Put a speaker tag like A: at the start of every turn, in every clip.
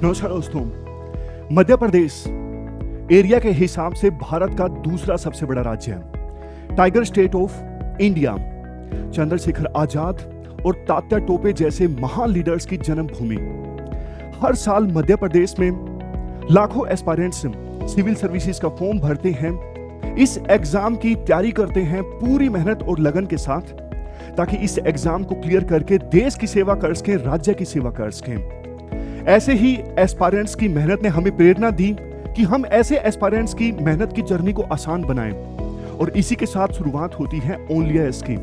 A: नमस्कार दोस्तों। मध्य प्रदेश एरिया के हिसाब से भारत का दूसरा सबसे बड़ा राज्य है। Tiger state of India, Chandrashekhar Azad और तात्या टोपे जैसे महान लीडर्स की जन्मभूमि। हर साल मध्य प्रदेश में लाखों एस्पायरेंट्स सिविल सर्विसेज का फॉर्म भरते हैं, इस एग्जाम की तैयारी करते हैं पूरी मेहनत और लगन के साथ, ताकि इस एग्जाम को क्लियर करके देश की सेवा कर सकें, राज्य की सेवा कर सकें। ऐसे ही एस्पायरेंट्स की मेहनत ने हमें प्रेरणा दी कि हम ऐसे एस्पायरेंट्स की मेहनत की जर्नी को आसान बनाएं, और इसी के साथ शुरुआत होती है ओनलीएस की।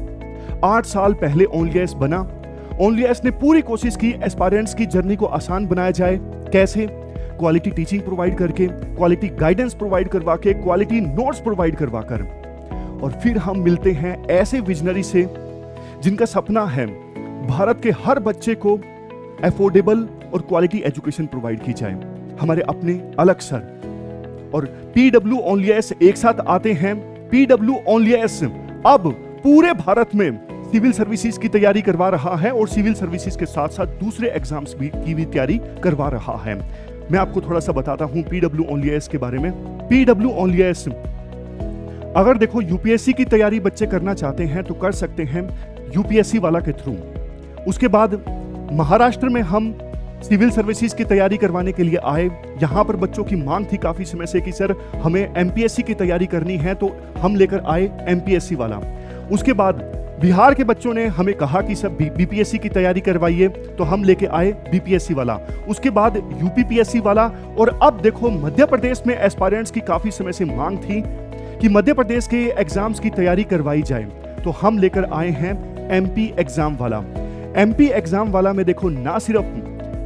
A: 8 साल पहले ओनलीएस बना। ओनलीएस ने पूरी कोशिश की एस्पायरेंट्स की जर्नी को आसान बनाया जाए। कैसे? क्वालिटी टीचिंग प्रोवाइड करके, क्वालिटी गाइडेंस प्रोवाइड करवा के, क्वालिटी नोट्स प्रोवाइड करवा कर। और फिर हम मिलते हैं ऐसे विजनरी से जिनका सपना है भारत के हर बच्चे को अफोर्डेबल और क्वालिटी एजुकेशन प्रोवाइड की जाए। हमारे अपने अलग सर और पीडब्ल्यू ओनलीएस एक साथ आते हैं। पीडब्ल्यू ओनलीएस अब पूरे भारत में सिविल सर्विसेज की तैयारी करवा रहा है और सिविल सर्विसेज के साथ साथ दूसरे एग्जाम्स की भी तैयारी करवा रहा है। मैं आपको थोड़ा सा बताता हूं पीडब्ल्यू ओनलीएस के बारे में। पीडब्ल्यू ओनलीएस, अगर देखो यूपीएससी की तैयारी बच्चे करना चाहते हैं तो कर सकते हैं यूपीएससी वाला के थ्रू। उसके बाद महाराष्ट्र में हम सिविल सर्विसेज की तैयारी करवाने के लिए आए। यहाँ पर बच्चों की मांग थी काफी समय से कि सर हमें एमपीएससी की तैयारी करनी है, तो हम लेकर आए एमपीएससी वाला। उसके बाद बिहार के बच्चों ने हमें कहा कि सब बीपीएससी की तैयारी करवाइए, तो हम लेके आए बीपीएससी वाला। उसके बाद यूपीपीएससी वाला। और अब देखो मध्य प्रदेश में एस्पायरेंट्स की काफी समय से मांग थी कि मध्य प्रदेश के एग्जाम्स की तैयारी करवाई जाए, तो हम लेकर आए हैं एमपी एग्जाम वाला। एमपी एग्जाम वाला में देखो ना सिर्फ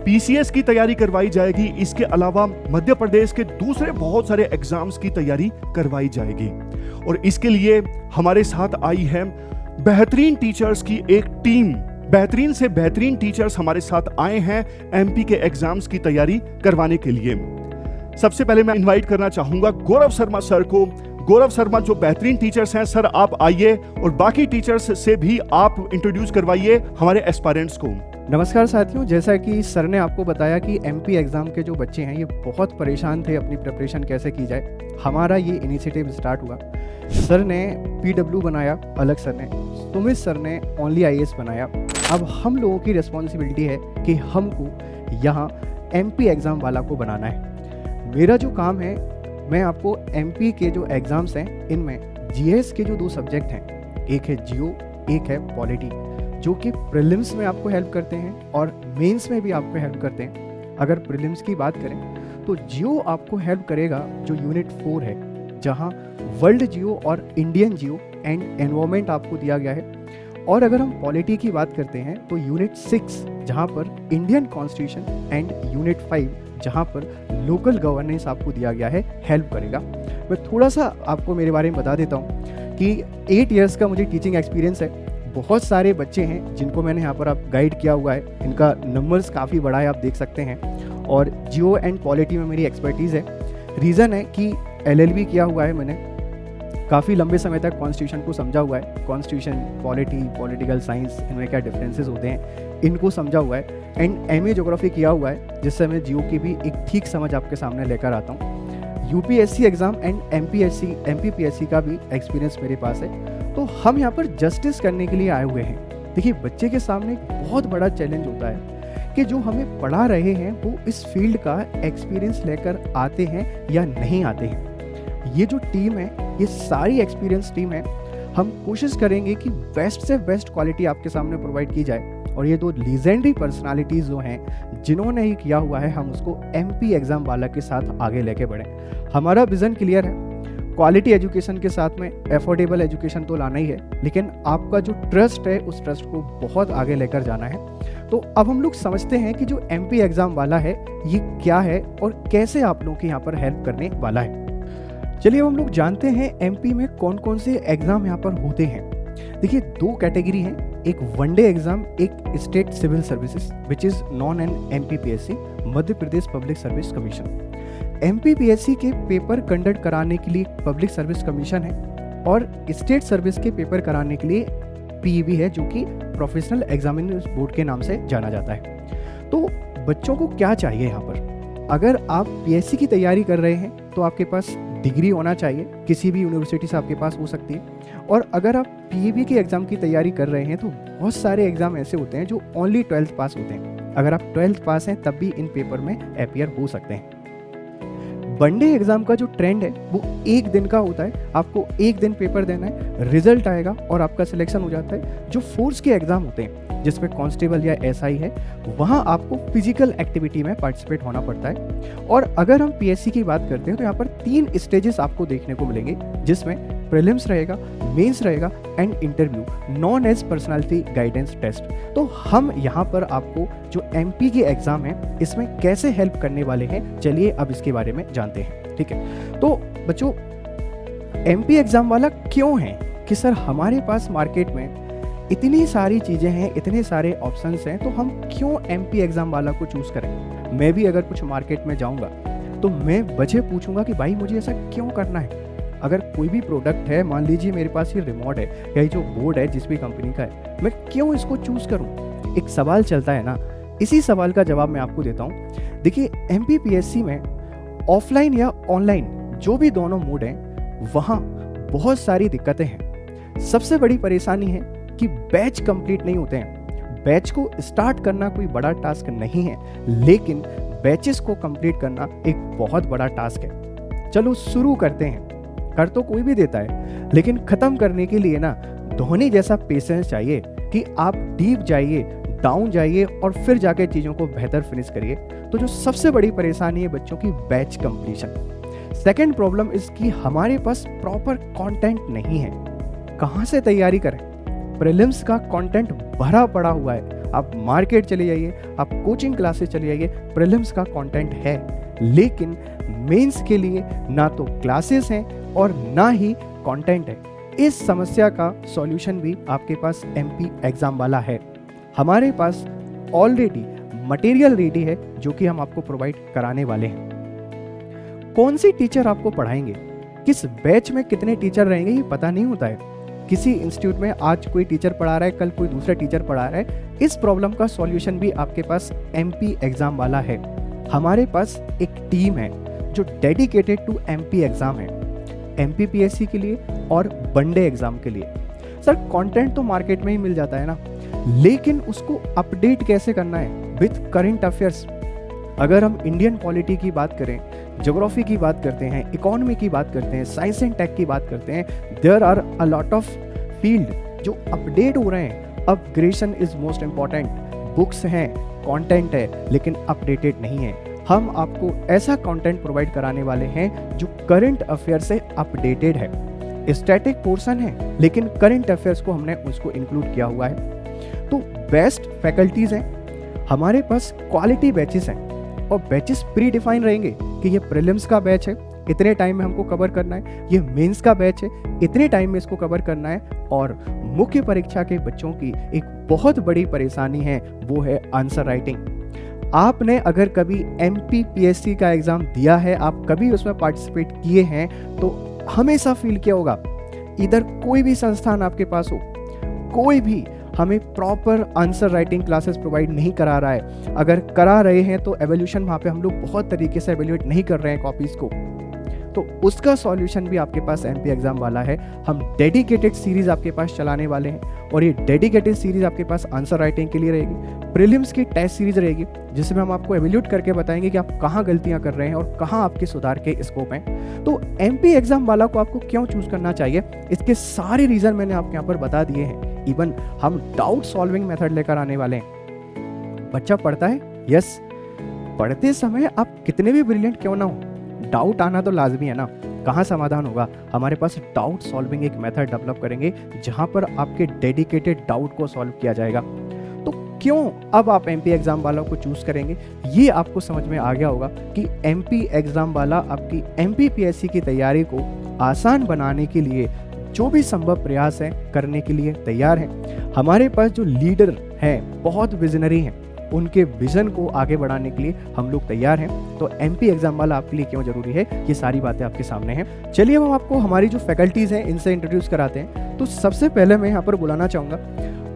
A: पीसीएस की तैयारी करवाई जाएगी, इसके अलावा मध्य प्रदेश के दूसरे बहुत सारे एग्जाम्स की तैयारी करवाई जाएगी। और इसके लिए हमारे साथ आई है बेहतरीन टीचर्स की एक टीम। बेहतरीन से बेहतरीन टीचर्स हमारे साथ आए हैं एमपी के एग्जाम्स की तैयारी करवाने के लिए। सबसे पहले मैं इनवाइट करना चाहूंगा गौरव शर्मा सर को। गौरव शर्मा जो बेहतरीन टीचर्स हैं, सर आप आइए और बाकी टीचर्स से भी आप इंट्रोड्यूस करवाइए हमारे एस्पायरेंट्स को।
B: नमस्कार साथियों, जैसा कि सर ने आपको बताया कि एमपी एग्ज़ाम के जो बच्चे हैं ये बहुत परेशान थे अपनी प्रिपरेशन कैसे की जाए। हमारा ये इनिशिएटिव स्टार्ट हुआ। सर ने पीडब्ल्यू बनाया, अलग सर ने, सुमित सर ने ओनली आईएएस बनाया। अब हम लोगों की रिस्पॉन्सिबिलिटी है कि हमको यहाँ एमपी एग्ज़ाम वाला को बनाना है। मेरा जो काम है, मैं आपको एमपी के जो एग्ज़ाम्स हैं इनमें जीएस के जो 2 सब्जेक्ट हैं, एक है जियो, एक है पॉलिटी, जो कि प्रीलिम्स में आपको हेल्प करते हैं और मेंस में भी आपको हेल्प करते हैं। अगर प्रीलिम्स की बात करें तो जियो आपको हेल्प करेगा, जो यूनिट 4 है, जहां वर्ल्ड जियो और इंडियन जियो एंड एनवायरनमेंट आपको दिया गया है। और अगर हम पॉलिटी की बात करते हैं तो यूनिट 6 जहां पर इंडियन कॉन्स्टिट्यूशन एंड यूनिट 5 जहां पर लोकल गवर्नेंस आपको दिया गया है, हेल्प करेगा। मैं थोड़ा सा आपको मेरे बारे में बता देता हूं कि 8 इयर्स का मुझे टीचिंग एक्सपीरियंस है। बहुत सारे बच्चे हैं जिनको मैंने यहाँ पर आप गाइड किया हुआ है, इनका नंबर्स काफ़ी बड़ा है, आप देख सकते हैं। और जियो एंड पॉलिटी में मेरी एक्सपर्टीज़ है। रीज़न है कि एलएलबी किया हुआ है मैंने, काफ़ी लंबे समय तक कॉन्स्टिट्यूशन को समझा हुआ है। कॉन्स्टिट्यूशन, पॉलिटी, पॉलिटिकल साइंस, इनमें क्या डिफरेंसेस होते हैं इनको समझा हुआ है। एंड एमए ज्योग्राफी किया हुआ है, जिससे मैं जियो की भी एक ठीक समझ आपके सामने लेकर आता हूँ। यूपीएससी एग्ज़ाम एंड एमपीपीएससी का भी एक्सपीरियंस मेरे पास है। तो हम यहाँ पर जस्टिस करने के लिए आए हुए हैं। देखिए, बच्चे के सामने एक बहुत बड़ा चैलेंज होता है कि जो हमें पढ़ा रहे हैं वो इस फील्ड का एक्सपीरियंस लेकर आते हैं या नहीं आते हैं। ये जो टीम है, ये सारी एक्सपीरियंस टीम है। हम कोशिश करेंगे कि बेस्ट से बेस्ट क्वालिटी आपके सामने प्रोवाइड की जाए। और ये 2 लीजेंडरी पर्सनालिटीज़ जो हैं जिन्होंने ही किया हुआ है, हम उसको एमपी एग्ज़ाम वाला के साथ आगे लेके बढ़ें। हमारा विज़न क्लियर है, क्वालिटी एजुकेशन के साथ में अफोर्डेबल एजुकेशन तो लाना ही है, लेकिन आपका जो ट्रस्ट है उस ट्रस्ट को बहुत आगे लेकर जाना है। तो अब हम लोग समझते हैं कि जो एमपी एग्ज़ाम वाला है ये क्या है और कैसे आप लोगों की यहाँ पर हेल्प करने वाला है। चलिए अब हम लोग जानते हैं एमपी में कौन कौन से एग्ज़ाम यहाँ पर होते हैं। देखिए, 2 कैटेगरी हैं, एक वनडे एग्ज़ाम, एक state civil services which is known an MPPSC, Madhya Pradesh public service commission. MPPSC के पेपर कंडक्ट कराने के लिए पब्लिक सर्विस कमीशन है और स्टेट सर्विस के पेपर कराने के लिए पीईबी है, जो कि प्रोफेशनल एग्जामिनेशन बोर्ड के नाम से जाना जाता है। तो बच्चों को क्या चाहिए यहाँ पर? अगर आप पीएससी की तैयारी कर रहे हैं तो आपके पास डिग्री होना चाहिए, किसी भी यूनिवर्सिटी से आपके पास हो सकती है। और अगर आप पीएबी के एग्ज़ाम की तैयारी कर रहे हैं तो बहुत सारे एग्ज़ाम ऐसे होते हैं जो ओनली 12th पास होते हैं। अगर आप 12th पास हैं तब भी इन पेपर में अपीयर हो सकते हैं। वनडे एग्जाम का जो ट्रेंड है वो एक दिन का होता है, आपको एक दिन पेपर देना है, रिजल्ट आएगा और आपका सिलेक्शन हो जाता है। जो फोर्स के एग्जाम होते हैं जिसमें कांस्टेबल या एसआई है, वहाँ आपको फिजिकल एक्टिविटी में पार्टिसिपेट होना पड़ता है। और अगर हम पीएससी की बात करते हैं तो यहाँ पर 3 स्टेजेस आपको देखने को मिलेंगे, जिसमें प्रीलिम्स रहेगा, मेंस रहेगा and interview, known as personality guidance test. तो हम यहाँ पर आपको जो एमपी के एग्जाम है इसमें कैसे हेल्प करने वाले हैं, चलिए अब इसके बारे में जानते हैं। ठीक है, तो बच्चों एमपी एग्जाम वाला क्यों है कि सर हमारे पास मार्केट में इतनी सारी चीज़ें हैं, इतने सारे ऑप्शंस हैं, तो हम क्यों एमपी एग्जाम वाला को चूज़ करें। मैं भी अगर कुछ मार्केट में जाऊंगा तो मैं वजह पूछूंगा कि भाई मुझे ऐसा क्यों करना है। अगर कोई भी प्रोडक्ट है, मान लीजिए मेरे पास ये रिमोट है या ये जो बोर्ड है जिस भी कंपनी का है, मैं क्यों इसको चूज़ करूं। एक सवाल चलता है ना, इसी सवाल का जवाब मैं आपको देता हूं। देखिए एमपीपीएससी में ऑफलाइन या ऑनलाइन जो भी दोनों मोड हैं वहाँ बहुत सारी दिक्कतें हैं। सबसे बड़ी परेशानी है कि बैच कंप्लीट नहीं होते हैं। बैच को स्टार्ट करना कोई बड़ा टास्क नहीं है, लेकिन बैचेस को कंप्लीट करना एक बहुत बड़ा टास्क है। चलो शुरू करते हैं। कर तो कोई भी देता है, लेकिन खत्म करने के लिए ना धोनी जैसा पेशेंस चाहिए कि आप डीप जाइए, डाउन जाइए और फिर जाके चीज़ों को बेहतर फिनिश करिए। तो जो सबसे बड़ी परेशानी है बच्चों की बैच कंप्लीशन। सेकेंड प्रॉब्लम इसकी हमारे पास प्रॉपर कंटेंट नहीं है। कहाँ से तैयारी करें। प्रीलिम्स का कंटेंट भरा पड़ा हुआ है, आप मार्केट चले जाइए, आप कोचिंग क्लासेस चले जाइए, प्रीलिम्स का कंटेंट है, लेकिन मेंस के लिए ना तो क्लासेस हैं और ना ही कंटेंट है। इस समस्या का सॉल्यूशन भी आपके पास एमपी एग्जाम वाला है। हमारे पास ऑलरेडी मटेरियल रेडी है जो कि हम आपको प्रोवाइड कराने वाले हैं। कौन सी टीचर आपको पढ़ाएंगे, किस बैच में कितने टीचर रहेंगे ये पता नहीं होता है। किसी इंस्टीट्यूट में आज कोई टीचर पढ़ा रहा है, कल कोई दूसरा टीचर पढ़ा रहा है। इस प्रॉब्लम का सॉल्यूशन भी आपके पास एमपी एग्जाम वाला है। हमारे पास एक टीम है जो डेडिकेटेड टू एमपी एग्जाम है, एमपीपीएससी के लिए और वनडे एग्जाम के लिए। सर कंटेंट तो मार्केट में ही मिल जाता है ना, लेकिन उसको अपडेट कैसे करना है विथ करंट अफेयर्स। अगर हम इंडियन पॉलिटी की बात करें, ज्योग्राफी की बात करते हैं, इकोनॉमी की बात करते हैं, साइंस एंड टेक की बात करते हैं, there are a lot of field जो अपडेट हो रहे हैं। Upgradation is most important. Books हैं, कंटेंट है, लेकिन अपडेटेड नहीं है। हम आपको ऐसा कंटेंट प्रोवाइड कराने वाले हैं जो करंट अफेयर से अपडेटेड है। स्टैटिक पोर्शन है, लेकिन करंट अफेयर्स को हमने उसको इंक्लूड किया हुआ है। तो बेस्ट फैकल्टीज हैं, हमारे पास क्वालिटी बैचेस हैं और बैचेस प्री डिफाइन रहेंगे कि ये प्रीलिम्स का बैच है, इतने टाइम में हमको कवर करना है, ये मेंस का बैच है, इतने टाइम में इसको कवर करना है। और मुख्य परीक्षा के बच्चों की एक बहुत बड़ी परेशानी है, वो है आंसर राइटिंग। आपने अगर कभी एमपीपीएससी का एग्जाम दिया है, आप कभी उसमें पार्टिसिपेट किए हैं, तो हमेशा फील किया होगा, इधर कोई भी संस्थान आपके पास हो, कोई भी हमें proper answer writing classes provide नहीं करा रहा है। अगर करा रहे हैं तो एवोल्यूशन वहाँ पे हम लोग बहुत तरीके से एवेल्यूएट नहीं कर रहे हैं कॉपीज़ को। तो उसका सॉल्यूशन भी आपके पास एमपी एग्जाम वाला है। हम डेडिकेटेड सीरीज़ आपके पास चलाने वाले हैं और ये डेडिकेटेड सीरीज़ आपके पास आंसर राइटिंग के लिए रहेगी। प्रीलिम्स की टेस्ट सीरीज रहेगी जिसमें हम आपको एवेल्यूएट करके बताएंगे कि आप कहाँ गलतियाँ कर रहे हैं और कहाँ आपके सुधार के स्कोप हैं। तो एमपी एग्जाम वाला को आपको क्यों चूज़ करना चाहिए, इसके सारे रीज़न मैंने आपके यहाँ पर बता दिए हैं। इवन हम डाउट सॉल्विंग मेथड लेकर आने वाले हैं। बच्चा पढ़ता है, यस, पढ़ते समय आप कितने भी ब्रिलियंट क्यों ना हो, डाउट आना तो लाजमी है ना। कहाँ समाधान होगा, हमारे पास डाउट सॉल्विंग एक मेथड डेवलप करेंगे जहां पर आपके डेडिकेटेड डाउट को सॉल्व किया जाएगा। तो क्यों अब आप एमपी एग्जाम वाला को चूज करेंगे, ये आपको समझ में आ गया होगा कि एमपी एग्जाम वाला आपकी एमपीपीएससी की तैयारी को आसान बनाने के लिए जो भी संभव प्रयास है करने के लिए तैयार हैं। हमारे पास जो लीडर हैं, बहुत विजनरी हैं, उनके विजन को आगे बढ़ाने के लिए हम लोग तैयार हैं। तो एमपी एग्जाम वाला आपके लिए क्यों जरूरी है, ये सारी बातें आपके सामने हैं। चलिए हम आपको हमारी जो फैकल्टीज हैं इनसे इंट्रोड्यूस कराते हैं। तो सबसे पहले मैं यहाँ पर बुलाना चाहूँगा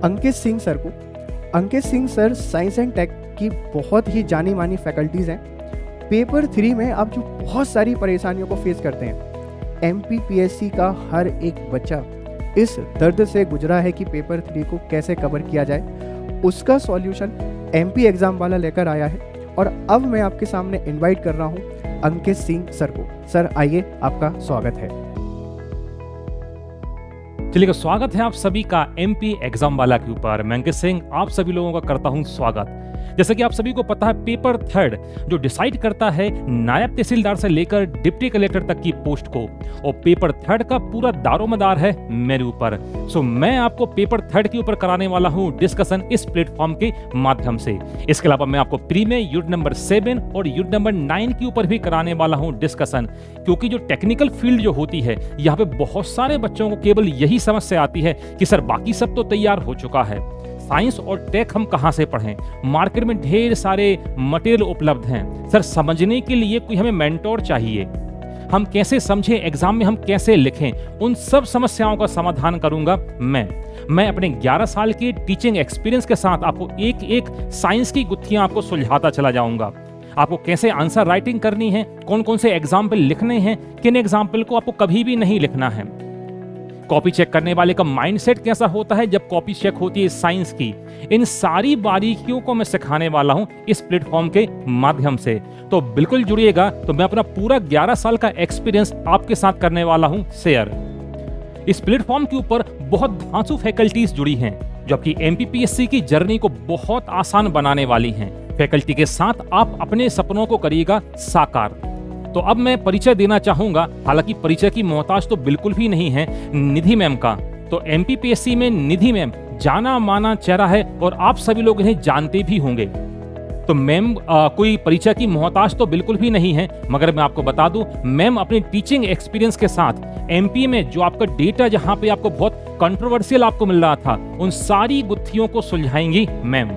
B: अंकित सिंह सर को। Ankit Singh sir science and tech की बहुत ही जानी मानी फैकल्टीज हैं। पेपर 3 में आप जो बहुत सारी परेशानियों को फेस करते हैं, MPPSC का हर एक बच्चा इस दर्द से गुजरा है कि पेपर 3 को कैसे कवर किया जाए, उसका सॉल्यूशन MP एग्जाम वाला लेकर आया है। और अब मैं आपके सामने इनवाइट कर रहा हूं अंकित सिंह सर को। सर आइए, आपका स्वागत है।
C: चलिए, स्वागत है आप सभी का MP एग्जाम वाला के ऊपर। मैं अंकित सिंह आप सभी लोगों का करता हूं स्वागत। जैसा कि आप सभी को पता है, पेपर 3 जो डिसाइड करता है नायब तहसीलदार से लेकर डिप्टी कलेक्टर तक की पोस्ट को, और पेपर 3 का पूरा दारोमदार है मेरे ऊपर। सो मैं आपको पेपर 3 के ऊपर कराने वाला हूं डिस्कशन इस प्लेटफॉर्म के माध्यम से। इसके अलावा मैं आपको प्री में यूनिट नंबर 7 और यूनिट नंबर 9 के ऊपर भी कराने वाला हूं डिस्कशन, क्योंकि जो टेक्निकल फील्ड जो होती है, यहाँ पे बहुत सारे बच्चों को केवल यही समस्या आती है कि सर बाकी सब तो तैयार हो चुका है, साइंस और टेक हम कहां से पढ़ें, मार्केट में ढेर सारे मटेरियल उपलब्ध हैं, सर समझने के लिए कोई हमें मेंटोर चाहिए, हम कैसे समझें, एग्जाम में हम कैसे लिखें। उन सब समस्याओं का समाधान करूंगा मैं अपने 11 साल के टीचिंग एक्सपीरियंस के साथ आपको एक एक साइंस की गुत्थियां आपको सुलझाता चला जाऊंगा। आपको कैसे आंसर राइटिंग करनी है, कौन कौन से एग्जाम्पल लिखने हैं, किन एग्जाम्पल को आपको कभी भी नहीं लिखना है, कॉपी चेक करने वाले का माइंडसेट कैसा होता है जब कॉपी चेक होती है साइंस की, इन सारी बारीकियों को मैं सिखाने वाला हूं इस प्लेटफॉर्म के माध्यम से। तो बिल्कुल जुड़िएगा। तो मैं अपना पूरा 11 साल का एक्सपीरियंस आपके साथ करने वाला हूं शेयर। इस प्लेटफॉर्म के ऊपर बहुत धांसू फैकल्टीज जुड़ी हैं जो आपकी MPPSC की जर्नी को बहुत आसान बनाने वाली हैं। फैकल्टी के साथ आप अपने सपनों को करिएगा साकार। तो अब मैं परिचय देना चाहूंगा, हालांकि परिचय की मोहताज तो बिल्कुल भी नहीं है, निधि मैम का। तो MPPSC में निधि मैम जाना माना चेहरा है और आप सभी लोग इन्हें जानते भी होंगे। तो मैम कोई परिचय की मोहताज तो बिल्कुल भी नहीं है, मगर मैं आपको बता दूं, मैम अपने टीचिंग एक्सपीरियंस के साथ MP में जो आपका डेटा जहां पे आपको बहुत कंट्रोवर्शियल आपको मिल रहा था, उन सारी गुत्थियों को सुलझाएंगी मैम।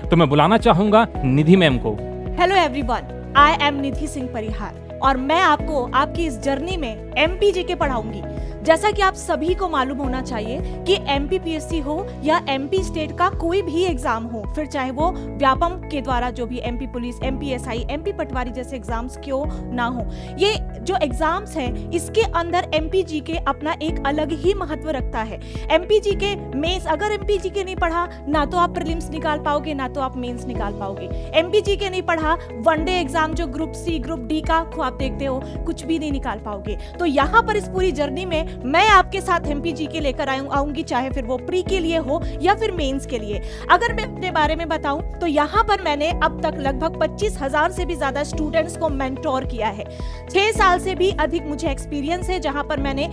C: तो मैं बुलाना चाहूंगा निधि मैम को।
D: हेलो एवरीवन, आई एम निधि सिंह परिहार और मैं आपको आपकी इस जर्नी में MPGK पढ़ाऊंगी। जैसा कि आप सभी को मालूम होना चाहिए कि MPPSC हो या MP स्टेट का कोई भी एग्जाम हो, फिर चाहे वो व्यापम के द्वारा जो भी MP police, MP SI, MP पटवारी जैसे एग्जाम्स क्यों ना हो, ये जो एग्जाम्स हैं इसके अंदर MPGK अपना एक अलग ही महत्व रखता है। MPGK मेंस, अगर MPGK नहीं पढ़ा ना तो आप प्रीलिम्स निकाल पाओगे, ना तो आप मेंस निकाल पाओगे। MPGK नहीं पढ़ा, वनडे एग्जाम जो ग्रुप C, ग्रुप D का आप देखते हो, कुछ भी नहीं निकाल पाओगे। तो यहाँ पर इस पूरी जर्नी में मैं आपके साथ MPGK लेकर आऊंगी, चाहे फिर वो प्री के लिए हो या फिर मेंस के लिए। अगर मैं अपने बारे में बताऊं तो यहाँ पर मैंने अब तक लगभग 25,000 से भी ज्यादा स्टूडेंट्स को मेंटोर किया है। 6 साल से भी अधिक मुझे एक्सपीरियंस है, जहां पर मैंने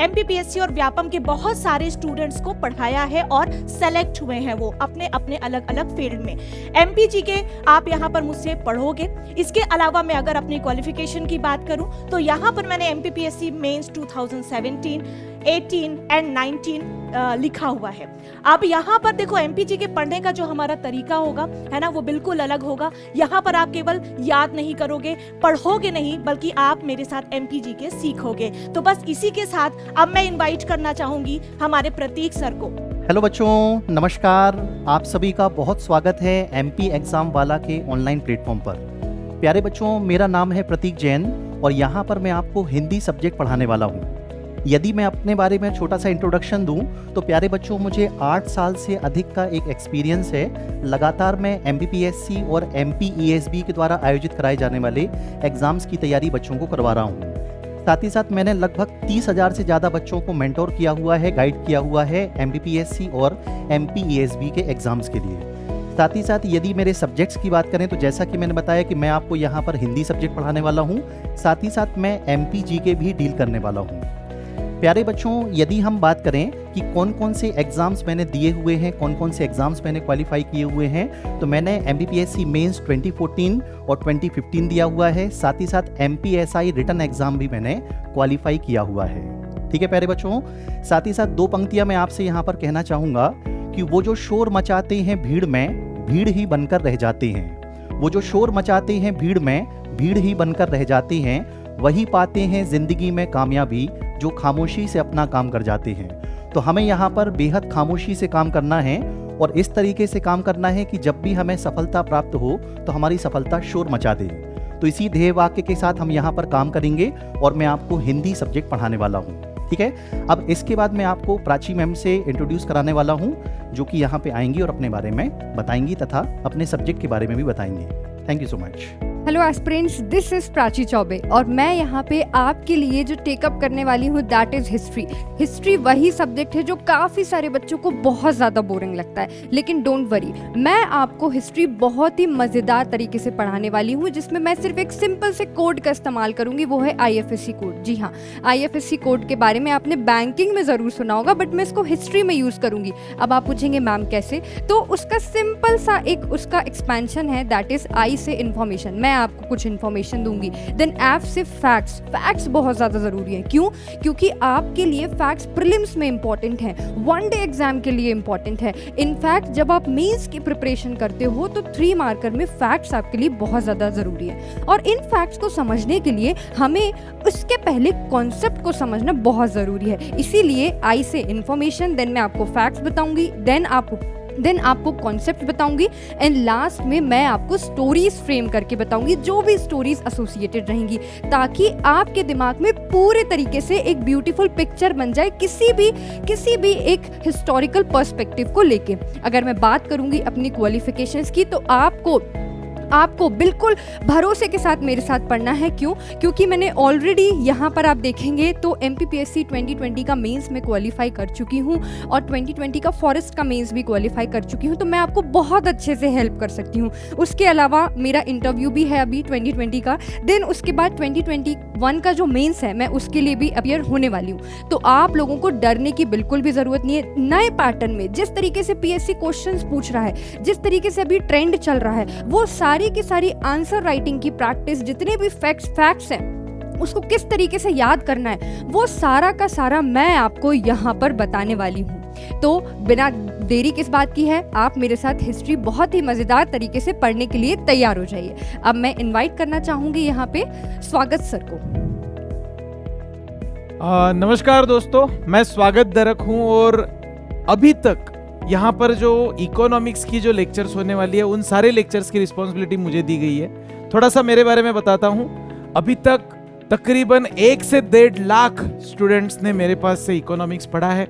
D: MPPSC और व्यापम के बहुत सारे स्टूडेंट्स को पढ़ाया है और सेलेक्ट हुए हैं वो अपने अपने अलग अलग फील्ड में। MPGK आप यहाँ पर मुझसे पढ़ोगे। इसके अलावा मैं अगर अपनी क्वालिफिकेशन की बात करूं तो यहाँ पर मैंने MPPSC मेंस 2017, 18 एंड 19 लिखा हुआ है। आप यहाँ पर देखो, MPGK पढ़ने का जो हमारा तरीका होगा है ना, वो बिल्कुल अलग होगा। यहाँ पर आप केवल याद नहीं करोगे, पढ़ोगे नहीं, बल्कि आप मेरे साथ MPGK सीखोगे। तो बस इसी के साथ अब मैं इनवाइट करना चाहूंगी हमारे प्रतीक सर को।
E: हेलो बच्चों, नमस्कार। आप सभी का बहुत स्वागत है MP एग्जाम वाला के ऑनलाइन प्लेटफॉर्म पर। प्यारे बच्चों, मेरा नाम है प्रतीक जैन और यहाँ पर मैं आपको हिंदी सब्जेक्ट पढ़ाने वाला हूँ। यदि मैं अपने बारे में छोटा सा इंट्रोडक्शन दूं तो प्यारे बच्चों, मुझे 8 साल से अधिक का एक एक्सपीरियंस है। लगातार मैं MPPSC और MPESB के द्वारा आयोजित कराए जाने वाले एग्ज़ाम्स की तैयारी बच्चों को करवा रहा हूँ। साथ ही साथ मैंने लगभग 30,000 से ज़्यादा बच्चों को मेंटोर किया हुआ है, गाइड किया हुआ है MPPSC और MPESB के एग्ज़ाम्स के लिए। साथ ही साथ यदि मेरे सब्जेक्ट्स की बात करें तो जैसा कि मैंने बताया कि मैं आपको यहाँ पर हिंदी सब्जेक्ट पढ़ाने वाला हूँ, साथ ही साथ मैं MPGK भी डील करने वाला हूँ। प्यारे बच्चों, यदि हम बात करें कि कौन कौन से एग्ज़ाम्स मैंने दिए हुए हैं, कौन कौन से एग्ज़ाम्स मैंने क्वालिफाई किए हुए हैं, तो मैंने MPPSC मेंस 2014 और 2015 दिया हुआ है। साथ ही साथ MPSI रिटन एग्ज़ाम भी मैंने क्वालिफाई किया हुआ है। ठीक है प्यारे बच्चों, साथ ही साथ 2 पंक्तियां मैं आपसे यहाँ पर कहना चाहूँगा कि वो जो शोर मचाते हैं भीड़ में, भीड़ ही बनकर रह जाते हैं। वो जो शोर मचाते हैं भीड़ में, भीड़ ही बनकर रह जाते हैं। वही पाते हैं जिंदगी में कामयाबी जो खामोशी से अपना काम कर जाते हैं। तो हमें यहाँ पर बेहद खामोशी से काम करना है और इस तरीके से काम करना है कि जब भी हमें सफलता प्राप्त हो तो हमारी सफलता शोर मचा दे। तो इसी ध्येय वाक्य के साथ हम यहाँ पर काम करेंगे और मैं आपको हिंदी सब्जेक्ट पढ़ाने वाला हूँ। ठीक है, अब इसके बाद मैं आपको प्राची मैम से इंट्रोड्यूस कराने वाला हूँ, जो कि यहाँ पे आएंगी और अपने बारे में बताएंगी तथा अपने सब्जेक्ट के बारे में भी बताएंगी। Thank you so much.
F: Hello aspirants, this is Prachi Choubey और मैं यहाँ पे आपके लिए जो टेकअप करने वाली हूँ दैट इज हिस्ट्री। हिस्ट्री वही सब्जेक्ट है जो काफ़ी सारे बच्चों को बहुत ज़्यादा बोरिंग लगता है, लेकिन डोंट वरी, मैं आपको हिस्ट्री बहुत ही मज़ेदार तरीके से पढ़ाने वाली हूँ, जिसमें मैं सिर्फ एक सिंपल से कोड का इस्तेमाल करूँगी, वो है IFSC कोड। जी हाँ, IFSC कोड के बारे में आपने बैंकिंग में ज़रूर सुना होगा, बट मैं इसको हिस्ट्री में यूज़ करूँगी। अब आप पूछेंगे मैम कैसे, तो उसका सिंपल सा एक उसका एक्सपेंशन है दैट इज़ I से इन्फॉर्मेशन। मैं आपको कुछ इन्फॉर्मेशन दूंगी। देन F से फैक्ट्स। फैक्ट्स बहुत ज़्यादा ज़रूरी है। क्यों? क्योंकि आपके लिए फैक्ट्स प्रीलिम्स में इंपॉर्टेंट है, वन डे एग्जाम के लिए इंपॉर्टेंट है। इनफैक्ट जब आप मेंस की प्रिपरेशन करते हो तो 3 मार्कर में फैक्ट्स आपके लिए बहुत ज़्यादा ज़रूरी है। और इन फैक्ट्स को समझने के लिए हमें उसके पहले कॉन्सेप्ट को समझना बहुत ज़रूरी है। इसीलिए I से इन्फॉर्मेशन, देन मैं आपको फैक्ट्स बताऊंगी, देन आपको कॉन्सेप्ट बताऊंगी एंड लास्ट में मैं आपको स्टोरीज फ्रेम करके बताऊंगी, जो भी स्टोरीज एसोसिएटेड रहेंगी, ताकि आपके दिमाग में पूरे तरीके से एक ब्यूटीफुल पिक्चर बन जाए किसी भी एक हिस्टोरिकल पर्सपेक्टिव को लेके। अगर मैं बात करूंगी अपनी क्वालिफिकेशंस की, तो आपको बिल्कुल भरोसे के साथ मेरे साथ पढ़ना है। क्यों? क्योंकि मैंने ऑलरेडी यहाँ पर आप देखेंगे तो MPPSC 2020 का मेंस में क्वालिफाई कर चुकी हूँ और 2020 का फॉरेस्ट का मेंस भी क्वालिफाई कर चुकी हूँ, तो मैं आपको बहुत अच्छे से हेल्प कर सकती हूँ। उसके अलावा मेरा इंटरव्यू भी है अभी 2020 का, देन उसके बाद 2021 का जो मेंस है मैं उसके लिए भी अपीयर होने वाली हूँ। तो आप लोगों को डरने की बिल्कुल भी ज़रूरत नहीं है। नए पैटर्न में जिस तरीके से PSC क्वेश्चंस पूछ रहा है, जिस तरीके से अभी ट्रेंड चल रहा है, वो सारी की सारी आंसर राइटिंग की प्रैक्टिस, जितने भी फैक्ट्स हैं उसको किस तरीके से याद करना है, वो सारा का सारा मैं आपको यहाँ पर बताने वाली हूँ। तो बिना देरी किस बात की है, आप मेरे साथ हिस्ट्री बहुत ही मज़ेदार तरीके से पढ़ने के लिए तैयार हो जाइए। अब मैं इनवाइट करना चाहूँगी यहाँ पे स्वागत सर को।
G: नमस्कार दोस्तों, मैं स्वागत दरक हूँ और अभी तक यहाँ पर जो इकोनॉमिक्स की जो लेक्चर्स होने वाली है, उन सारे लेक्चर्स की रिस्पॉन्सिबिलिटी मुझे दी गई है। थोड़ा सा मेरे बारे में बताता हूँ। अभी तक तकरीबन 1 से 1.5 लाख स्टूडेंट्स ने मेरे पास से इकोनॉमिक्स पढ़ा है।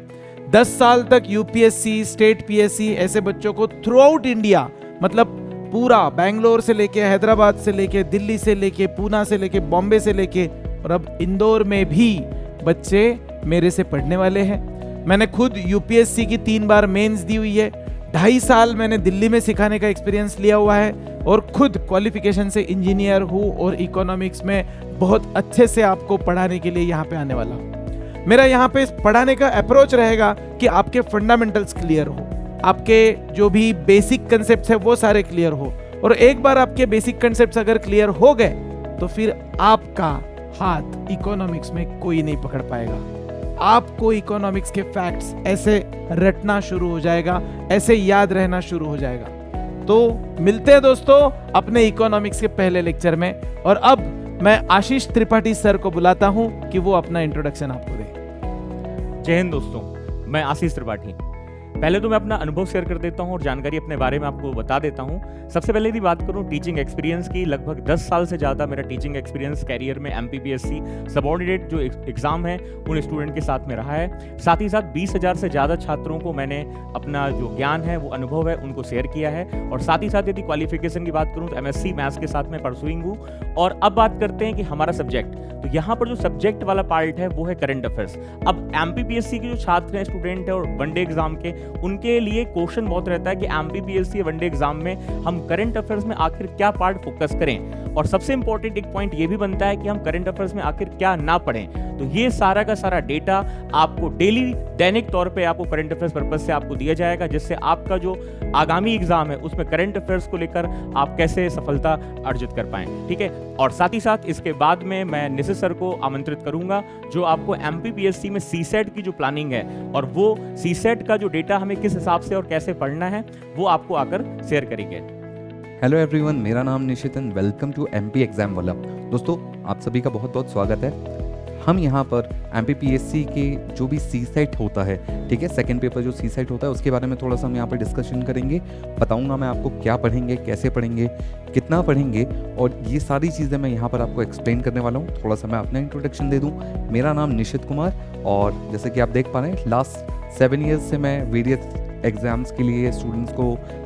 G: 10 साल तक UPSC, स्टेट PSC ऐसे बच्चों को थ्रू आउट इंडिया, मतलब पूरा बैंगलोर से लेके हैदराबाद से लेके दिल्ली से लेके पूना से लेके बॉम्बे से लेके और अब इंदौर में भी बच्चे मेरे से पढ़ने वाले हैं। मैंने खुद UPSC की 3 बार मेंस दी हुई है। 2.5 साल मैंने दिल्ली में सिखाने का एक्सपीरियंस लिया हुआ है और खुद क्वालिफिकेशन से इंजीनियर हूँ और इकोनॉमिक्स में बहुत अच्छे से आपको पढ़ाने के लिए यहाँ पे आने वाला हूँ। मेरा यहाँ पे पढ़ाने का अप्रोच रहेगा कि आपके फंडामेंटल्स क्लियर हो, आपके जो भी बेसिक कंसेप्ट्स है वो सारे क्लियर हो, और एक बार आपके बेसिक कंसेप्ट्स अगर क्लियर हो गए तो फिर आपका हाथ इकोनॉमिक्स में कोई नहीं पकड़ पाएगा। आपको इकोनॉमिक्स के फैक्ट्स ऐसे रटना शुरू हो जाएगा, ऐसे याद रहना शुरू हो जाएगा। तो मिलते हैं दोस्तों अपने इकोनॉमिक्स के पहले लेक्चर में। और अब मैं आशीष त्रिपाठी सर को बुलाता हूं कि वो अपना इंट्रोडक्शन आपको दे।
C: जय हिंद दोस्तों, मैं आशीष त्रिपाठी। पहले तो मैं अपना अनुभव शेयर कर देता हूं और जानकारी अपने बारे में आपको बता देता हूं। सबसे पहले यदि बात करूं टीचिंग एक्सपीरियंस की, लगभग 10 साल से ज़्यादा मेरा टीचिंग एक्सपीरियंस कैरियर में MPPSC सबऑर्डिनेट जो एग्ज़ाम है उन स्टूडेंट के साथ में रहा है। साथ ही साथ 20,000 से ज़्यादा छात्रों को मैंने अपना जो ज्ञान है, वो अनुभव है, उनको शेयर किया है। और साथ ही साथ यदि क्वालिफिकेशन की बात करूँ तो MSc मैथ्स के साथ में परसुइंग हूँ। और अब बात करते हैं कि हमारा सब्जेक्ट, तो यहाँ पर जो सब्जेक्ट वाला पार्ट है वो है करंट अफेयर्स। अब MPPSC के जो छात्र हैं, स्टूडेंट है और वनडे एग्जाम के, उनके लिए क्वेश्चन बहुत रहता है कि MPPSC वनडे एग्जाम में हम करंट अफेयर्स में आखिर क्या पार्ट फोकस करें। और सबसे इंपॉर्टेंट एक पॉइंट ये भी बनता है कि हम करंट अफेयर्स में आखिर क्या ना पढ़ें। तो ये सारा का सारा डेटा आपको डेली, दैनिक तौर पे आपको करंट अफेयर्स पर्पज से आपको दिया जाएगा, जिससे आपका जो आगामी एग्जाम है उसमें करंट अफेयर्स को लेकर आप कैसे सफलता अर्जित कर पाएं। ठीक है। और साथ ही साथ इसके बाद में मैं निशित सर को आमंत्रित करूंगा, जो आपको MPPSC में CSET की जो प्लानिंग है और वो CSET का जो डेटा हमें किस हिसाब से और कैसे पढ़ना है वो आपको आकर शेयर करेंगे।
H: हेलो एवरीवन, मेरा नाम Nishit and welcome to MP exam वाला। दोस्तों आप सभी का बहुत बहुत स्वागत है। हम यहाँ पर MPPSC के जो भी सी सेट होता है, ठीक है, सेकंड पेपर जो सी सेट होता है उसके बारे में थोड़ा सा हम यहाँ पर डिस्कशन करेंगे। बताऊँगा मैं आपको क्या पढ़ेंगे, कैसे पढ़ेंगे, कितना पढ़ेंगे, और ये सारी चीज़ें मैं यहाँ पर आपको एक्सप्लेन करने वाला हूँ। थोड़ा सा मैं अपना इंट्रोडक्शन दे दूँ। मेरा नाम निशित कुमार, और जैसे कि आप देख पा रहे हैं लास्ट 7 ईयर्स से मैं वेरियस एग्ज़ाम्स के लिए स्टूडेंट्स को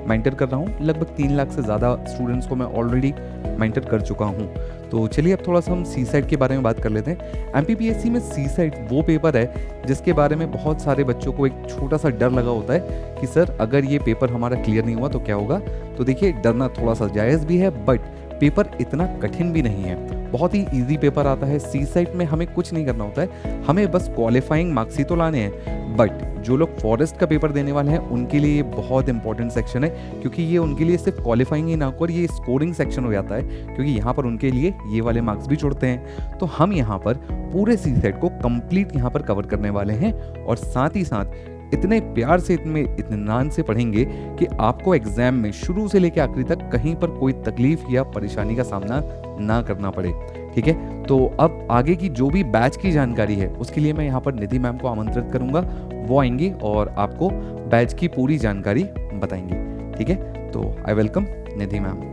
H: मेंटर कर रहा हूँ। लगभग 3 लाख से ज़्यादा स्टूडेंट्स को मैं ऑलरेडी मेंटर कर चुका हूँ। तो चलिए अब थोड़ा सा हम सी सेट के बारे में बात कर लेते हैं। MPPSC में सी सेट वो पेपर है जिसके बारे में बहुत सारे बच्चों को एक छोटा सा डर लगा होता है कि सर अगर ये पेपर हमारा क्लियर नहीं हुआ तो क्या होगा। तो देखिए, डरना थोड़ा सा जायज़ भी है, बट पेपर इतना कठिन भी नहीं है, बहुत ही इजी पेपर आता है। सी सेट में हमें कुछ नहीं करना होता है, हमें बस क्वालिफाइंग मार्क्स ही तो लाने हैं। बट जो लोग फॉरेस्ट का पेपर देने वाले हैं उनके लिए ये बहुत इंपॉर्टेंट सेक्शन है, क्योंकि ये उनके लिए सिर्फ क्वालिफाइंग ही ना होकर ये स्कोरिंग सेक्शन हो जाता है, क्योंकि यहाँ पर उनके लिए ये वाले मार्क्स भी जुड़ते हैं। तो हम यहाँ पर पूरे सी सेट को कंप्लीट यहाँ पर कवर करने वाले हैं, और साथ ही साथ इतने प्यार से, इतने इत्मीनान से पढ़ेंगे कि आपको एग्जाम में शुरू से लेकर आखिरी तक कहीं पर कोई तकलीफ या परेशानी का सामना ना करना पड़े। ठीक है, तो अब आगे की जो भी बैच की जानकारी है उसके लिए मैं यहाँ पर निधि मैम को आमंत्रित करूंगा। वो आएंगी और आपको बैच की पूरी जानकारी बताएंगी। ठीक है, तो आई वेलकम निधि मैम।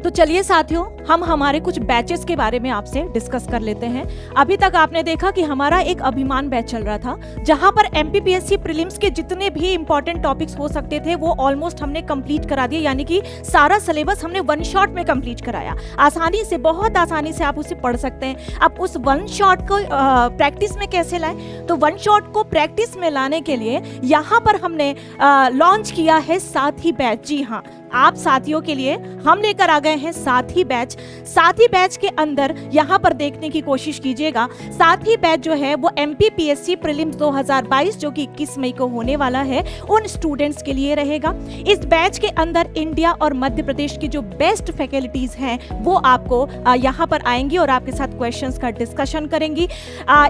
D: तो चलिए साथियों, हम हमारे कुछ बैचेस के बारे में आपसे डिस्कस कर लेते हैं। अभी तक आपने देखा कि हमारा एक अभिमान बैच चल रहा था, जहां पर MPPSC प्रीलिम्स के जितने भी इंपॉर्टेंट टॉपिक्स हो सकते थे वो ऑलमोस्ट हमने कंप्लीट करा दिए, यानी कि सारा सिलेबस हमने वन शॉट में कंप्लीट कराया। आसानी से, बहुत आसानी से आप उसे पढ़ सकते हैं। अब उस वन शॉट को प्रैक्टिस में कैसे लाएं, तो वन शॉट को प्रैक्टिस में लाने के लिए यहाँ पर हमने लॉन्च किया है साथी बैच। जी हाँ, आप साथियों के लिए हम लेकर आ गए हैं साथी बैच। साथी बैच के अंदर यहाँ पर देखने की कोशिश कीजिएगा, साथी बैच जो है वो MPPSC प्रीलिम्स 2022 जो कि 21 मई को होने वाला है, उन स्टूडेंट्स के लिए रहेगा। इस बैच के अंदर इंडिया और मध्य प्रदेश की जो बेस्ट फैकल्टीज हैं वो आपको यहाँ पर आएंगी और आपके साथ क्वेश्चंस का डिस्कशन करेंगी।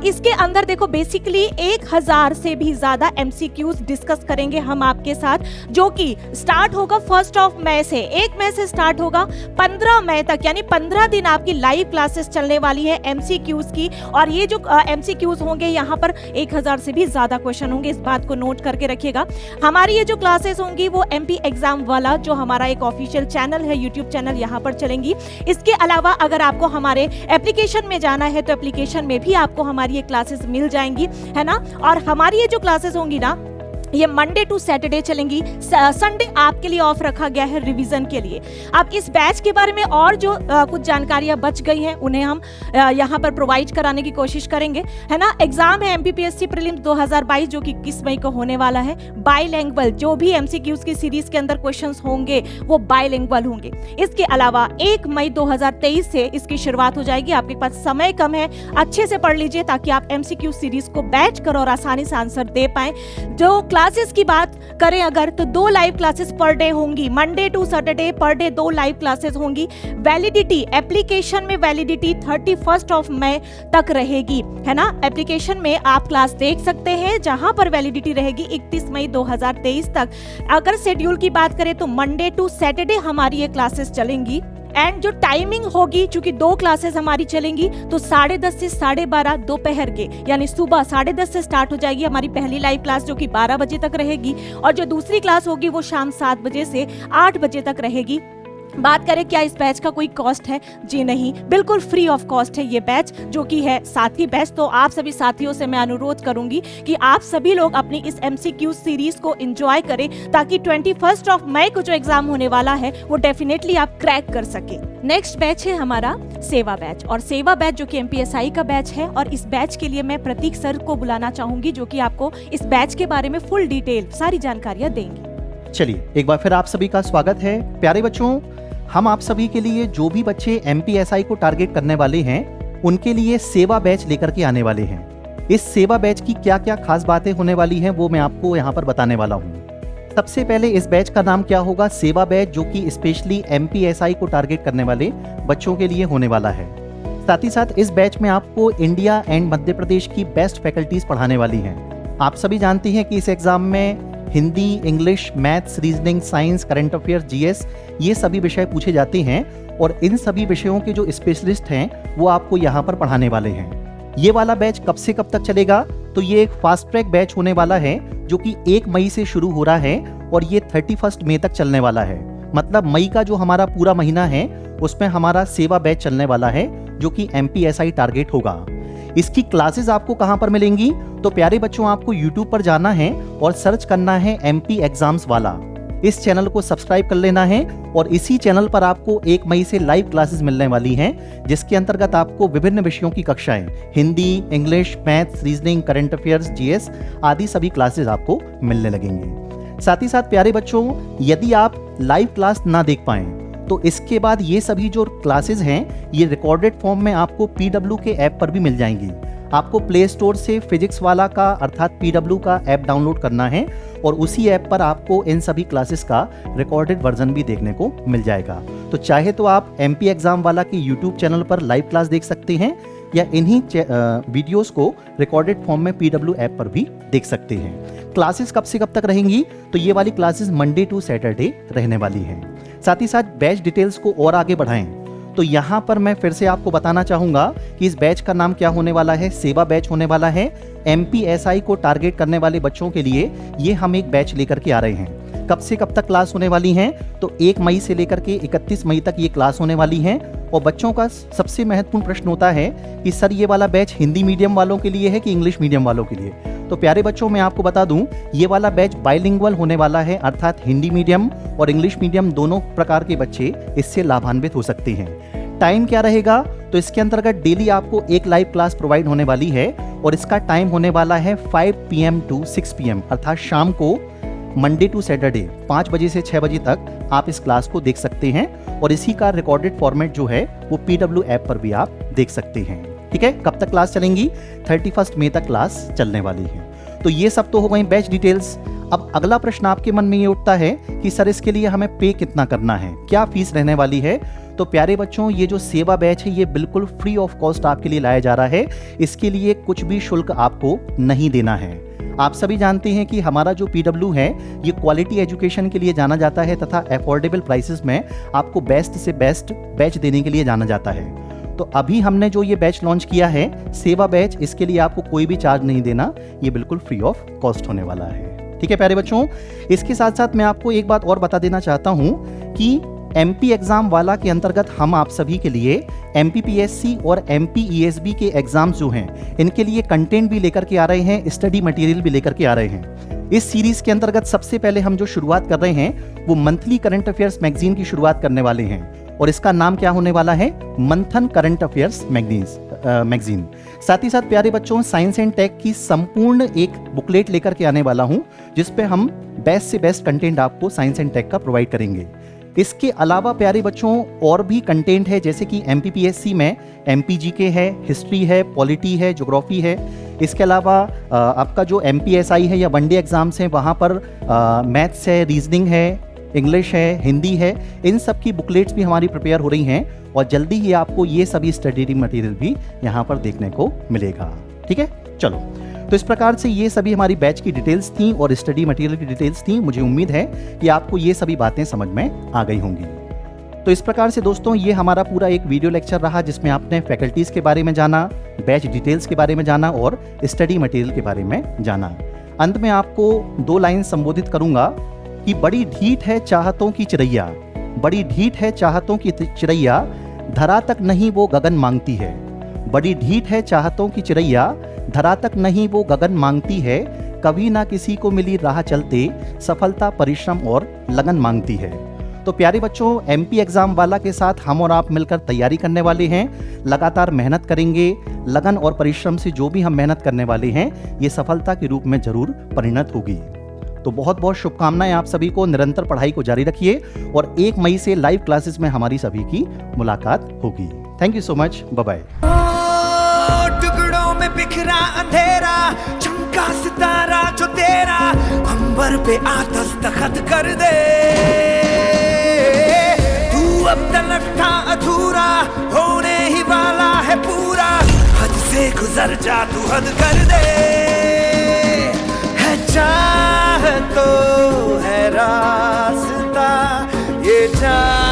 D: इसके अंदर देखो, बेसिकली 1000 से भी ज्यादा MCQs डिस्कस करेंगे हम आपके साथ, जो कि स्टार्ट होगा 1 मई से। 1 मई से स्टार्ट होगा 15 मई तक, यानी 15 दिन आपकी लाइव क्लासेस चलने वाली है MCQs की। और ये जो MCQs होंगे, यहाँ पर 1000 से भी ज्यादा क्वेश्चन होंगे, इस बात को नोट करके रखिएगा। हमारी ये जो क्लासेस होंगी वो MP एग्जाम वाला, जो हमारा एक ऑफिशियल चैनल है, यूट्यूब चैनल, यहाँ पर चलेंगी। इसके अलावा अगर आपको हमारे एप्लीकेशन में जाना है तो एप्लीकेशन में भी आपको हमारी ये क्लासेस मिल जाएंगी, है ना। और हमारी ये जो क्लासेस होंगी ना, ये मंडे टू सैटरडे चलेंगी। संडे आपके लिए ऑफ रखा गया है रिवीजन के लिए। अब इस बैच के बारे में और जो कुछ जानकारियां बच गई हैं उन्हें हम यहाँ पर प्रोवाइड कराने की कोशिश करेंगे, है ना। एग्जाम है MPPSC प्रीलिम्स 2022 जो कि 21 मई को होने वाला है। बाइलैंग्वेज, जो भी MCQs की सीरीज के अंदर क्वेश्चंस होंगे वो बाइलैंग्वेज होंगे। इसके अलावा 1 मई 2023 से इसकी शुरुआत हो जाएगी। आपके पास समय कम है, अच्छे से पढ़ लीजिए ताकि आप MCQ सीरीज को बैठ कर और आसानी से आंसर दे पाएं। जो क्लासेस की बात करें अगर, तो 2 लाइव क्लासेस पर डे होंगी, Monday to Saturday per day 2 live classes होंगी। वैलिडिटी, एप्लीकेशन में वैलिडिटी 31 मई तक रहेगी, है ना। एप्लीकेशन में आप क्लास देख सकते हैं, जहां पर वैलिडिटी रहेगी 31 मई 2023 तक। अगर शेड्यूल की बात करें तो मंडे टू सैटरडे हमारी ये क्लासेस चलेंगी। एंड जो टाइमिंग होगी, चूंकि 2 क्लासेस हमारी चलेंगी, तो 10:30 से 12:30 दोपहर के, यानी सुबह 10:30 से स्टार्ट हो जाएगी हमारी पहली लाइव क्लास, जो कि 12 बजे तक रहेगी। और जो दूसरी क्लास होगी वो शाम 7 बजे से 8 बजे तक रहेगी। बात करें क्या इस बैच का कोई कॉस्ट है? जी नहीं, बिल्कुल फ्री ऑफ कॉस्ट है ये बैच, जो कि है साथी बैच। तो आप सभी साथियों से मैं अनुरोध करूंगी कि आप सभी लोग अपनी इस MCQ सीरीज को एंजॉय करें, ताकि 21 मई को जो एग्जाम होने वाला है वो डेफिनेटली आप क्रैक कर सके। नेक्स्ट बैच है हमारा सेवा बैच, और सेवा बैच जो कि MPSI का बैच है। और इस बैच के लिए मैं प्रतीक सर को बुलाना चाहूंगी, जो कि आपको इस बैच के बारे में फुल डिटेल सारी जानकारियां देंगे।
E: चलिए, एक बार फिर आप सभी का स्वागत है। प्यारे बच्चों, हम आप सभी के लिए, जो भी बच्चे MPSI को टारगेट करने वाले हैं, उनके लिए सेवा बैच लेकर के आने वाले हैं। इस सेवा बैच की क्या क्या खास बातें होने वाली हैं वो मैं आपको यहाँ पर बताने वाला हूँ। सबसे पहले इस बैच का नाम क्या होगा? सेवा बैच, जो कि स्पेशली MPSI को टारगेट करने वाले बच्चों के लिए होने वाला है। साथ ही साथ इस बैच में आपको इंडिया एंड मध्य प्रदेश की बेस्ट फैकल्टीज पढ़ाने वाली हैं। आप सभी जानते हैं कि इस एग्जाम में Hindi, English, maths, reasoning, science, current affairs, GS, ये सभी विषय पूछे जाते हैं। और इन सभी विषयों के जो स्पेशलिस्ट हैं वो आपको यहाँ पर पढ़ाने वाले हैं। ये वाला बैच कब से कब तक चलेगा? तो ये एक फास्ट ट्रैक बैच होने वाला है जो कि 1 मई से शुरू हो रहा है और ये 31 मई तक चलने वाला है। मतलब मई का जो हमारा पूरा महीना है उसमें हमारा सेवा बैच चलने वाला है जो कि MPSI टारगेट होगा। इसकी क्लासेस आपको कहां पर मिलेंगी? तो प्यारे बच्चों, आपको YouTube पर जाना है और सर्च करना है MP एग्जाम्स वाला। इस चैनल को सब्सक्राइब कर लेना है और इसी चैनल पर आपको 1 मई से लाइव क्लासेस मिलने वाली हैं, जिसके अंतर्गत आपको विभिन्न विषयों की कक्षाएं, Hindi, English, maths, reasoning, current affairs, GS आदि सभी क्लासेस आपको मिलने लगेंगे। साथ ही साथ प्यारे बच्चों, यदि आप लाइव क्लास ना देख पाएं तो इसके बाद ये सभी जो क्लासेस हैं ये रिकॉर्डेड फॉर्म में आपको PW के ऐप पर भी मिल जाएंगी। आपको प्ले स्टोर से फिजिक्स वाला का अर्थात PW का ऐप डाउनलोड करना है और उसी ऐप पर आपको इन सभी क्लासेस का रिकॉर्डेड वर्जन भी देखने को मिल जाएगा। तो चाहे तो आप MP एग्जाम वाला के YouTube चैनल पर लाइव क्लास देख सकते हैं या इन्हीं वीडियोस को रिकॉर्डेड फॉर्म में PW ऐप पर भी देख सकते हैं। क्लासेस कब से कब तक रहेंगी? तो ये वाली क्लासेस मंडे टू सैटरडे रहने वाली हैं। साथ ही साथ बैच डिटेल्स को और आगे बढ़ाएं तो यहाँ पर मैं फिर से आपको बताना चाहूँगा कि इस बैच का नाम क्या होने वाला है। सेवा बैच होने वाला है। MPSI को टारगेट करने वाले बच्चों के लिए ये हम एक बैच लेकर के आ रहे हैं। कब से कब तक क्लास होने वाली हैं? तो 1 मई से लेकर के 31 मई तक ये क्लास होने वाली हैं। और बच्चों का सबसे महत्वपूर्ण प्रश्न होता है कि सर ये वाला बैच हिंदी मीडियम वालों के लिए है कि इंग्लिश मीडियम वालों के लिए? तो प्यारे बच्चों, मैं आपको बता दूं, ये वाला बैच बाइलिंगुअल होने वाला है, अर्थात हिंदी मीडियम और इंग्लिश मीडियम दोनों प्रकार के बच्चे इससे लाभान्वित हो सकते हैं। टाइम क्या रहेगा? तो इसके अंतर्गत डेली आपको एक लाइव क्लास प्रोवाइड होने वाली है और इसका टाइम होने वाला है 5 PM to 6 PM, अर्थात शाम को मंडे टू सैटरडे 5 बजे से 6 बजे तक आप इस क्लास को देख सकते हैं और इसी का रिकॉर्डेड फॉर्मेट जो है वो PW ऐप पर भी आप देख सकते हैं। ठीक है, कब तक क्लास चलेंगी? 31 मई तक क्लास चलने वाली है। तो ये सब तो हो गई बैच डिटेल्स। अब अगला प्रश्न आपके मन में ये उठता है कि सर इसके लिए हमें पे कितना करना है, क्या फीस रहने वाली है? तो प्यारे बच्चों, ये जो सेवा बैच है ये बिल्कुल फ्री ऑफ कॉस्ट आपके लिए लाया जा रहा है। इसके लिए कुछ भी शुल्क आपको नहीं देना है। आप सभी जानते हैं कि हमारा जो PW है ये क्वालिटी एजुकेशन के लिए जाना जाता है तथा अफोर्डेबल प्राइसेस में आपको बेस्ट से बेस्ट बैच देने के लिए जाना जाता है। तो अभी हमने जो ये बैच लॉन्च किया है सेवा बैच, इसके लिए आपको कोई भी चार्ज नहीं देना, ये बिल्कुल फ्री ऑफ कॉस्ट होने वाला है। ठीक है प्यारे बच्चों, इसके साथ साथ मैं आपको एक बात और बता देना चाहता हूं कि MP एग्जाम वाला के अंतर्गत हम आप सभी के लिए MPPSC और MPESB के एग्जाम जो हैं इनके लिए कंटेंट भी लेकर के आ रहे हैं, स्टडी मटेरियल भी लेकर के आ रहे हैं। इस सीरीज के अंतर्गत सबसे पहले हम जो शुरुआत कर रहे हैं वो मंथली करंट अफेयर्स मैगजीन की शुरुआत करने वाले हैं और इसका नाम क्या होने वाला है? मंथन करंट अफेयर्स मैगजीन। साथ ही साथ प्यारे बच्चों, साइंस एंड टेक की संपूर्ण एक बुकलेट लेकर के आने वाला हूं जिसपे हम बेस्ट से बेस्ट कंटेंट आपको साइंस एंड टेक का प्रोवाइड करेंगे। इसके अलावा प्यारे बच्चों और भी कंटेंट है, जैसे कि MPPSC में MPGK है, हिस्ट्री है, पॉलिटी है, ज्योग्राफी है। इसके अलावा आपका जो MPSI है या वनडे एग्जाम्स हैं वहाँ पर मैथ्स है, रीजनिंग है, इंग्लिश है, हिंदी है, इन सब की बुकलेट्स भी हमारी प्रिपेयर हो रही हैं और जल्दी ही आपको ये सभी स्टडी मटेरियल भी यहाँ पर देखने को मिलेगा। ठीक है, चलो, तो इस प्रकार से ये सभी हमारी बैच की डिटेल्स थी और स्टडी मटेरियल की डिटेल्स थी। मुझे उम्मीद है कि आपको ये सभी बातें समझ में आ गई होंगी। तो इस प्रकार से दोस्तों ये हमारा पूरा एक वीडियो लेक्चर रहा जिसमें आपने फैकल्टीज़ के बारे में जाना, बैच डिटेल्स के बारे में जाना और स्टडी मटेरियल के बारे में जाना। अंत में आपको 2 लाइन संबोधित करूंगा कि बड़ी ढीठ है चाहतों की चिड़ैया, बड़ी ढीठ है चाहतों की चिड़ैया, धरा तक नहीं वो गगन मांगती है। बड़ी ढीठ है चाहतों की चिड़ैया, धरा तक नहीं वो गगन मांगती है। कभी ना किसी को मिली राह चलते, सफलता परिश्रम और लगन मांगती है। तो प्यारे बच्चों, MP एग्जाम वाला के साथ हम और आप मिलकर तैयारी करने वाले हैं। लगातार मेहनत करेंगे, लगन और परिश्रम से जो भी हम मेहनत करने वाले हैं ये सफलता के रूप में जरूर परिणत होगी। तो बहुत बहुत शुभकामनाएं आप सभी को। निरंतर पढ़ाई को जारी रखिए और 1 मई से लाइव क्लासेस में हमारी सभी की मुलाकात होगी। Thank you so much, bye bye.
I: टुकड़ों में बिखरा अंधेरा, चमका सितारा जो तेरा, अंबर पे आतश दस्तखत कर दे। तू अब तलक था अधूरा, होने ही वाला है पूरा, हद से गुजर जा तू हद कर दे। है चाह तो है रास्ता, ये चाह